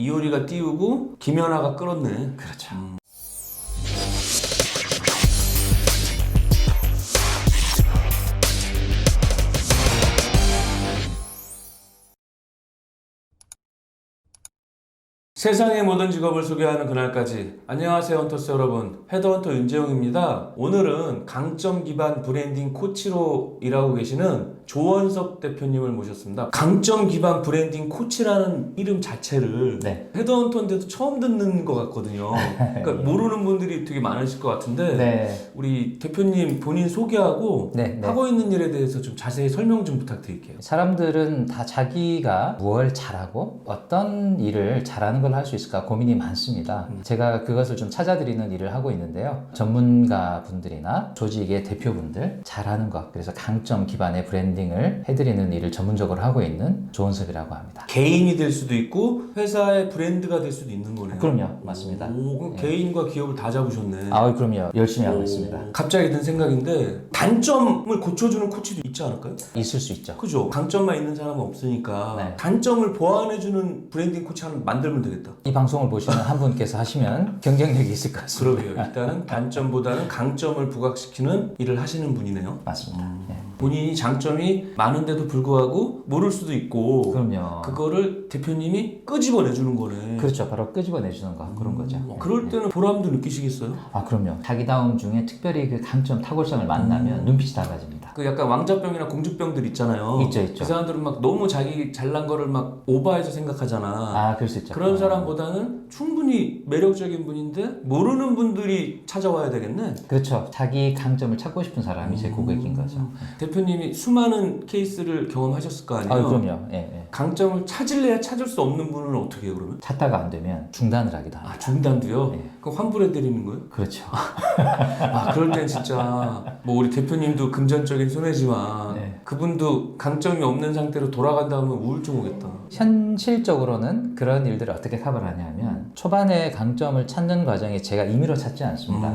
이효리가 띄우고 김연아가 끌었네. 그렇죠. 세상의 모든 직업을 소개하는 그날까지. 안녕하세요 헌터스 여러분, 헤드헌터 윤재용입니다. 오늘은 강점 기반 브랜딩 코치로 일하고 계시는 조원석 대표님을 모셨습니다. 강점 기반 브랜딩 코치라는 이름 자체를 네. 헤드헌터인데도 처음 듣는 것 같거든요. 그러니까 모르는 분들이 되게 많으실 것 같은데 네. 우리 대표님 본인 소개하고 네. 하고 있는 일에 대해서 좀 자세히 설명 좀 부탁드릴게요. 사람들은 다 자기가 뭘 잘하고 어떤 일을 잘하는 걸 할 수 있을까 고민이 많습니다. 제가 그것을 좀 찾아드리는 일을 하고 있는데요. 전문가 분들이나 조직의 대표분들 잘하는 것, 그래서 강점 기반의 브랜딩을 해드리는 일을 전문적으로 하고 있는 조원석이라고 합니다. 개인이 될 수도 있고 회사의 브랜드가 될 수도 있는 거네요. 그럼요, 맞습니다. 오, 그럼 네. 개인과 기업을 다 잡으셨네. 아, 그럼요. 열심히 하고 있습니다. 갑자기 든 생각인데 단점을 고쳐주는 코치도 있지 않을까요? 있을 수 있죠. 그죠? 강점만 있는 사람은 없으니까 네. 단점을 보완해주는 브랜딩 코치 하나 만들면 되겠다. 이 방송을 보시는 한 분께서 하시면 경쟁력이 있을 것 같습니다. 그러게요. 일단은 단점보다는 강점을 부각시키는 일을 하시는 분이네요. 맞습니다. 네. 본인이 장점이 많은데도 불구하고 모를 수도 있고 그럼요. 그거를 대표님이 끄집어내주는 거네. 그렇죠. 바로 끄집어내주는 거, 그런 거죠. 그럴 때는 보람도 느끼시겠어요? 아, 그럼요. 자기다움 중에 특별히 그 강점, 탁월성을 만나면 눈빛이 달라집니다. 그 약간 왕자병이나 공주병들 있잖아요. 있죠, 있죠. 그 사람들은 막 너무 자기 잘난 거를 막 오버해서 생각하잖아. 아, 그럴 수 있죠. 그런 사람보다는 충분히 매력적인 분인데 모르는 분들이 찾아와야 되겠네. 그렇죠. 자기 강점을 찾고 싶은 사람이 제 고객인 거죠. 대표님이 수많은 케이스를 경험하셨을 거 아니에요? 아, 그럼요. 예, 예. 강점을 찾을래야 찾을 수 없는 분은 어떻게 해요 그러면? 찾다가 안 되면 중단을 하기도 합니다. 아, 중단도요? 네. 그럼 환불해 드리는 거예요? 그렇죠. 아, 그럴 땐 진짜 뭐 우리 대표님도 금전적인 손해지만 네. 그분도 강점이 없는 상태로 돌아간다 하면 우울증 오겠다. 현실적으로는 그런 일들을 어떻게 커버를 하냐면 초반에 강점을 찾는 과정에 제가 임의로 찾지 않습니다.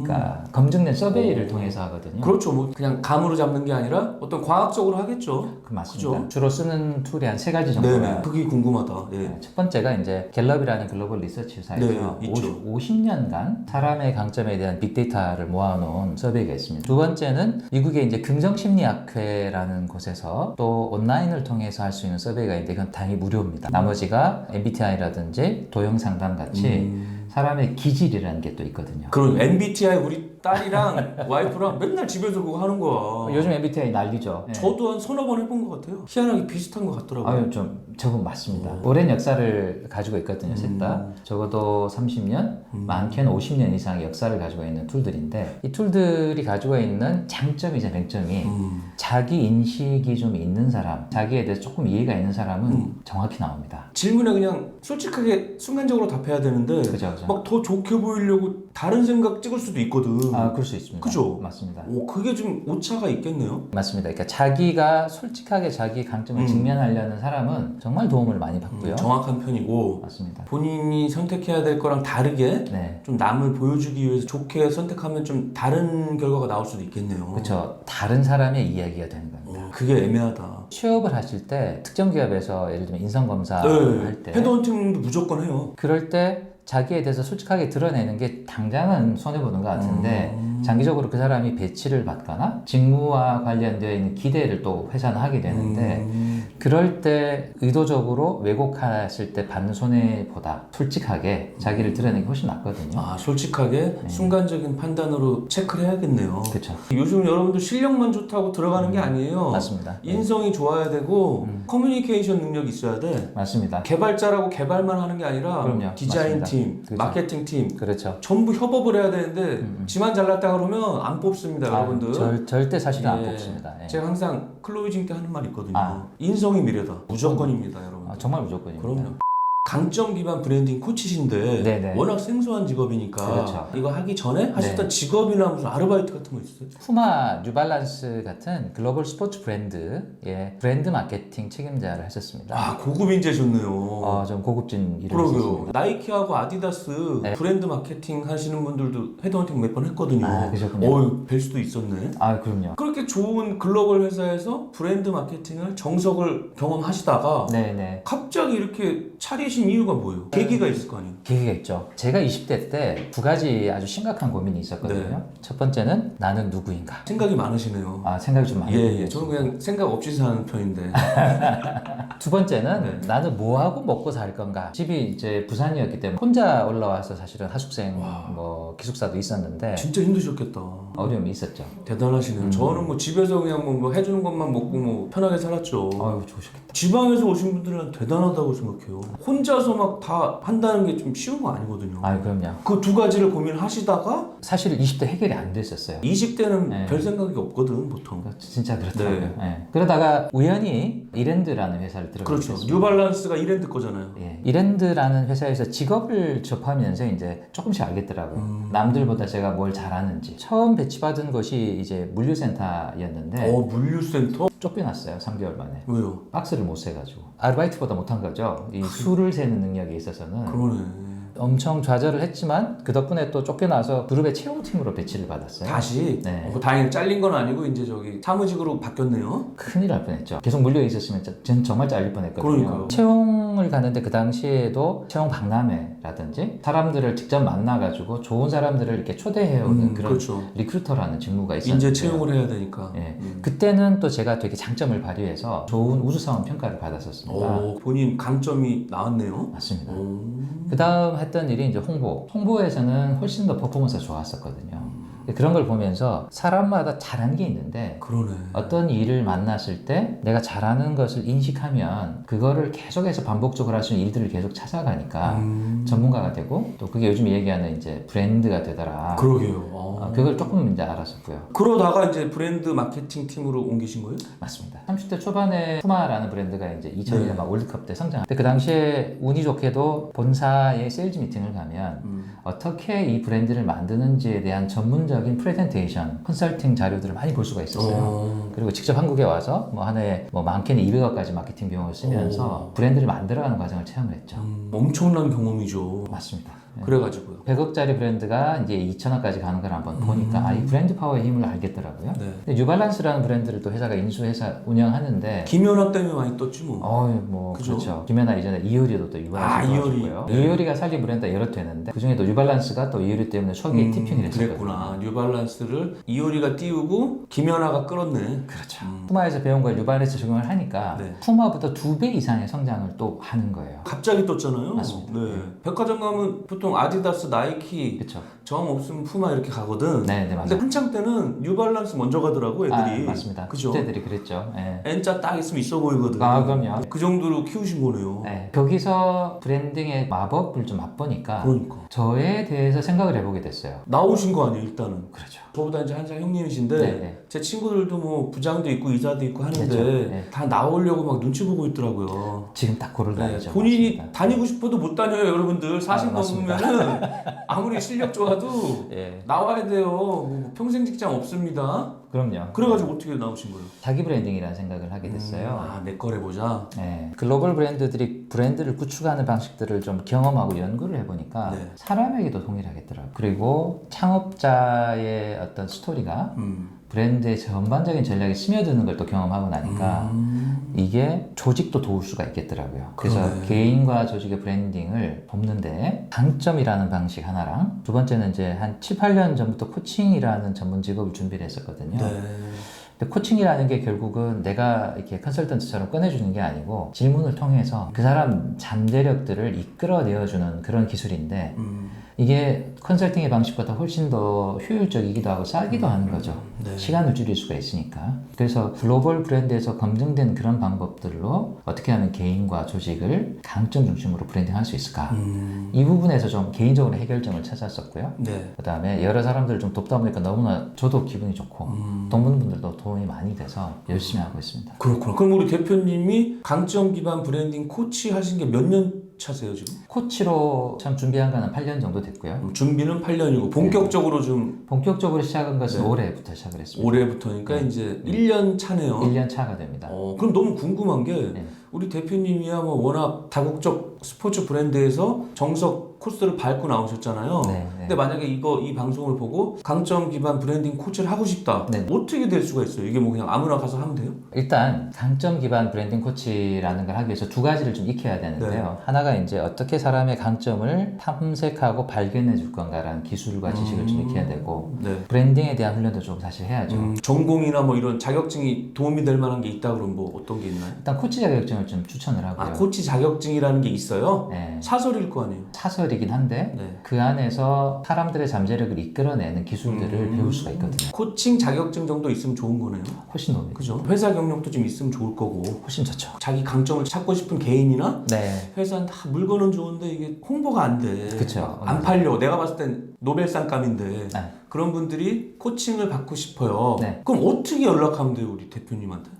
그러니까 검증된 서베이를 통해서 하거든요. 그렇죠. 뭐 그냥 감으로 잡는 게 아니라 어떤 과학적으로 하겠죠. 그 맞습니다. 그죠? 주로 쓰는 툴이 한 3가지 정도가 네네. 그게 궁금하다. 예. 첫 번째가 이제 갤럽이라는 글로벌 리서치 회사에서 네, 있죠. 50년간 사람의 강점에 대한 빅데이터를 모아놓은 서베이가 있습니다. 두 번째는 미국의 이제 긍정심리학회라는 곳에서 또 온라인을 통해서 할 수 있는 서베이가 있는데 이건 당연히 무료입니다. 나머지가 MBTI라든지 도형상담 같이 사람의 기질이라는 게 또 있거든요. 그럼 MBTI 우리 딸이랑 와이프랑 맨날 집에서 그거 하는 거야. 요즘 MBTI 난리죠. 네. 저도 한 서너 번 해본 것 같아요. 희한하게 비슷한 것 같더라고요. 아유, 좀 저건 맞습니다. 오랜 역사를 가지고 있거든요, 셋 다. 적어도 30년, 많게는 50년 이상의 역사를 가지고 있는 툴들인데 이 툴들이 가지고 있는 장점이자 맹점이 자기 인식이 좀 있는 사람, 자기에 대해서 조금 이해가 있는 사람은 정확히 나옵니다. 질문에 그냥 솔직하게 순간적으로 답해야 되는데 그죠, 그죠. 막 더 좋게 보이려고 다른 생각 찍을 수도 있거든. 아, 그럴 수 있습니다. 그죠? 맞습니다. 오, 그게 좀 오차가 있겠네요. 맞습니다. 그러니까 자기가 솔직하게 자기 강점을 직면하려는 사람은 정말 도움을 많이 받고요. 정확한 편이고 맞습니다. 본인이 선택해야 될 거랑 다르게 네. 좀 남을 보여주기 위해서 좋게 선택하면 좀 다른 결과가 나올 수도 있겠네요. 그렇죠. 다른 사람의 이야기가 되는 겁니다. 오, 그게 애매하다. 취업을 하실 때 특정 기업에서 예를 들면 인성검사 네, 할 때 헤드헌팅도 무조건 해요. 그럴 때 자기에 대해서 솔직하게 드러내는 게 당장은 손해보는 것 같은데 장기적으로 그 사람이 배치를 받거나 직무와 관련되어 있는 기대를 또 회사는 하게 되는데 그럴 때 의도적으로 왜곡하실 때 받는 손해보다 솔직하게 자기를 드러내는 게 훨씬 낫거든요. 아, 솔직하게 순간적인 판단으로 체크를 해야겠네요. 그렇죠. 요즘 여러분들 실력만 좋다고 들어가는 게 아니에요. 맞습니다. 인성이 좋아야 되고 커뮤니케이션 능력이 있어야 돼. 맞습니다. 개발자라고 개발만 하는 게 아니라 그럼요. 디자인 맞습니다. 팀, 그렇죠. 마케팅 팀 그렇죠. 전부 협업을 해야 되는데 지만 잘났다 그러면 안 뽑습니다, 여러분들. 절대 사실은 안 예. 뽑습니다. 예. 제가 항상 클로징 때 하는 말이 있거든요. 아. 인성이 미래다. 무조건입니다, 여러분. 정말 무조건입니다. 그럼요. 강점 기반 브랜딩 코치신데 네네. 워낙 생소한 직업이니까 그렇죠. 이거 하기 전에 하셨던 네. 직업이나 무슨 아르바이트 같은 거 있었어요? 푸마, 뉴발란스 같은 글로벌 스포츠 브랜드의 브랜드 마케팅 책임자를 하셨습니다. 아, 고급 인재셨네요. 좀 고급진 일을 그러게요. 했었습니다. 나이키하고 아디다스 네. 브랜드 마케팅 하시는 분들도 헤드헌팅 몇 번 했거든요. 아, 그러셨군요. 뵐 수도 있었네. 아, 그럼요. 그렇게 좋은 글로벌 회사에서 브랜드 마케팅을 정석을 경험하시다가 네네. 갑자기 이렇게 차리신 하신 이유가 뭐예요? 계기가 있을 거 아니에요? 계기가 있죠. 제가 20대 때 두 가지 아주 심각한 고민이 있었거든요. 네. 첫 번째는 나는 누구인가? 생각이 많으시네요. 생각이 좀 많이 예. 저는 그냥 생각 없이 사는 편인데. 두 번째는 네. 나는 뭐하고 먹고 살 건가. 집이 이제 부산이었기 때문에 혼자 올라와서 사실은 하숙생 뭐 기숙사도 있었는데 진짜 힘드셨겠다. 어려움이 있었죠. 대단하시네요. 저는 뭐 집에서 그냥 뭐 해주는 것만 먹고 뭐 편하게 살았죠. 아유 좋으셨겠다. 지방에서 오신 분들은 대단하다고 생각해요. 혼자서 막 다 한다는 게 좀 쉬운 거 아니거든요. 아유 그럼요. 그 두 가지를 고민하시다가 사실 20대 해결이 안 됐었어요. 20대는 네. 별 생각이 없거든 보통. 진짜 그렇더라고요. 네. 예. 그러다가 우연히 이랜드라는 회사를 들어가게 그렇죠. 됐습니다. 뉴발란스가 이랜드 거잖아요. 예. 이랜드라는 회사에서 직업을 접하면서 이제 조금씩 알겠더라고요. 남들보다 제가 뭘 잘하는지. 처음 배치받은 것이 이제 물류센터였는데 물류센터? 쫓겨났어요. 3개월 만에. 왜요? 박스를 못 세가지고. 아르바이트보다 못한 거죠. 이 수를 세는 능력에 있어서는. 그러네. 엄청 좌절을 했지만 그 덕분에 또 쫓겨나서 그룹의 채용팀으로 배치를 받았어요. 다시? 네. 다행히 잘린 건 아니고 이제 저기 사무직으로 바뀌었네요. 큰일 날 뻔했죠. 계속 물려 있었으면 전 정말 잘릴 뻔했거든요. 그러니까요. 채용을 가는데 그 당시에도 채용 박람회라든지 사람들을 직접 만나가지고 좋은 사람들을 이렇게 초대해오는 그런 그렇죠. 리크루터라는 직무가 있었는데 인재 채용을 해야 되니까. 예. 그때는 또 제가 되게 장점을 발휘해서 좋은 우수사원 평가를 받았었습니다. 본인 강점이 나왔네요. 맞습니다. 그 다음 했던 일이 이제 홍보에서는 훨씬 더 퍼포먼스가 좋았었거든요. 그런 걸 보면서 사람마다 잘하는 게 있는데 그러네. 어떤 일을 만났을 때 내가 잘하는 것을 인식하면 그거를 계속해서 반복적으로 할 수 있는 일들을 계속 찾아가니까 전문가가 되고 또 그게 요즘 얘기하는 이제 브랜드가 되더라. 그러게요. 그걸 조금 이제 알았었고요. 그러다가 이제 브랜드 마케팅 팀으로 옮기신 거예요? 맞습니다. 30대 초반에 푸마라는 브랜드가 이제 2002년 네. 막 월드컵 때 성장할 때 그 당시에 운이 좋게도 본사의 세일즈 미팅을 가면 어떻게 이 브랜드를 만드는지에 대한 전문적인 프레젠테이션, 컨설팅 자료들을 많이 볼 수가 있었어요. 그리고 직접 한국에 와서 뭐 한 해에 뭐 많게는 200억까지 마케팅 비용을 쓰면서 브랜드를 만들어가는 과정을 체험을 했죠. 엄청난 경험이죠. 맞습니다. 그래가지고요. 100억짜리 브랜드가 이제 2천억까지 가는 걸 한번 보니까 이 브랜드 파워의 힘을 알겠더라고요. 네. 근데 뉴발란스라는 브랜드를 또 회사가 인수해서 운영하는데 김연아 때문에 많이 떴지 뭐. 그죠? 그렇죠. 김연아 이전에 이효리도 또 유발란스 이효리. 도와줬고요. 네. 이효리가 살린 브랜드가 여러 되는데 그 중에도 유발란스가 또 이효리 때문에 초기에 티핑을 했었거든요. 그랬구나. 뉴발란스를 이효리가 띄우고 김연아가 끌었네. 그렇죠. 푸마에서 배운 걸 뉴발란스 적용을 하니까 네. 푸마보다 2배 이상의 성장을 또 하는 거예요. 갑자기 떴잖아요. 맞습니다. 네. 백화점 가면 보통 아디다스, 나이키, 그렇죠. 정 없으면 푸마 이렇게 가거든. 네, 맞아요. 근데 한창 때는 뉴발란스 먼저 가더라고 애들이. 맞습니다. 그죠? 그때들이 그랬죠. 네. N자 딱 있으면 있어 보이거든. 그럼요. 그 정도로 키우신 거네요. 네. 거기서 브랜딩의 마법을 좀 맛보니까 그러니까. 저에 대해서 생각을 해보게 됐어요. 나오신 거 아니에요 일단은. 그렇죠. 저보다 이제 한 살 형님이신데 네. 제 친구들도 뭐 부장도 있고 의사도 있고 하는데 그렇죠. 네. 다 나오려고 막 눈치 보고 있더라고요. 지금 딱 고를 네, 나이죠. 본인이 맞습니다. 다니고 싶어도 못 다녀요 여러분들. 40 맞습니다. 넘으면은 아무리 실력 좋아도 예. 나와야 돼요. 뭐 평생 직장 없습니다. 그럼요. 그래가지고 어떻게 나오신 거예요? 자기 브랜딩이라는 생각을 하게 됐어요. 내 거래 보자. 네. 글로벌 브랜드들이 브랜드를 구축하는 방식들을 좀 경험하고 연구를 해보니까 네. 사람에게도 동일하겠더라고요. 그리고 창업자의 어떤 스토리가 브랜드의 전반적인 전략에 스며드는 걸 또 경험하고 나니까 이게 조직도 도울 수가 있겠더라고요. 그래서 그러네. 개인과 조직의 브랜딩을 돕는데 강점이라는 방식 하나랑 두 번째는 이제 한 7, 8년 전부터 코칭이라는 전문 직업을 준비를 했었거든요. 네. 근데 코칭이라는 게 결국은 내가 이렇게 컨설턴트처럼 꺼내주는 게 아니고 질문을 통해서 그 사람 잠재력들을 이끌어내어주는 그런 기술인데 이게 컨설팅의 방식보다 훨씬 더 효율적이기도 하고 싸기도 하는 거죠. 네. 시간을 줄일 수가 있으니까. 그래서 글로벌 브랜드에서 검증된 그런 방법들로 어떻게 하면 개인과 조직을 강점 중심으로 브랜딩할 수 있을까. 이 부분에서 좀 개인적으로 해결점을 찾았었고요. 네. 그 다음에 여러 사람들을 좀 돕다 보니까 너무나 저도 기분이 좋고 동문분들도 도움이 많이 돼서 열심히 하고 있습니다. 그렇구나. 그럼 우리 대표님이 강점 기반 브랜딩 코치 하신 게 몇 년 차세요 지금? 코치로 참 준비한 거는 8년 정도 됐고요. 준비는 8년이고 본격적으로 좀 본격적으로 시작한 것은 네. 올해부터 시작을 했습니다. 올해부터니까 이제 1년 차네요. 1년 차가 됩니다. 그럼 너무 궁금한 게 네. 우리 대표님이야 뭐 워낙 다국적 스포츠 브랜드에서 정석 코스를 밟고 나오셨잖아요. 네. 근데 만약에 이 방송을 보고 강점 기반 브랜딩 코치를 하고 싶다. 네. 어떻게 될 수가 있어요? 이게 뭐 그냥 아무나 가서 하면 돼요? 일단 강점 기반 브랜딩 코치라는 걸 하기 위해서 두 가지를 좀 익혀야 되는데요. 하나가 이제 어떻게 사람의 강점을 탐색하고 발견해 줄 건가라는 기술과 지식을 좀 익혀야 되고 네. 브랜딩에 대한 훈련도 좀 사실 해야죠. 전공이나 뭐 이런 자격증이 도움이 될 만한 게 있다 그러면 뭐 어떤 게 있나요? 일단 코치 자격증을 좀 추천을 하고요. 아, 코치 자격증이라는 게 있어요? 네. 사설일 거 아니에요? 사설이긴 한데 네. 그 안에서 사람들의 잠재력을 이끌어내는 기술들을 배울 수가 있거든요. 코칭 자격증 정도 있으면 좋은 거네요. 훨씬 높아요. 그죠? 회사 경력도 좀 있으면 좋을 거고. 훨씬 좋죠. 자기 강점을 찾고 싶은 개인이나 네. 회사는 다 물건은 좋은데 이게 홍보가 안 돼. 그쵸. 안 팔려. 내가 봤을 땐 노벨상감인데 네. 그런 분들이 코칭을 받고 싶어요. 네. 그럼 어떻게 연락하면 돼요, 우리 대표님한테?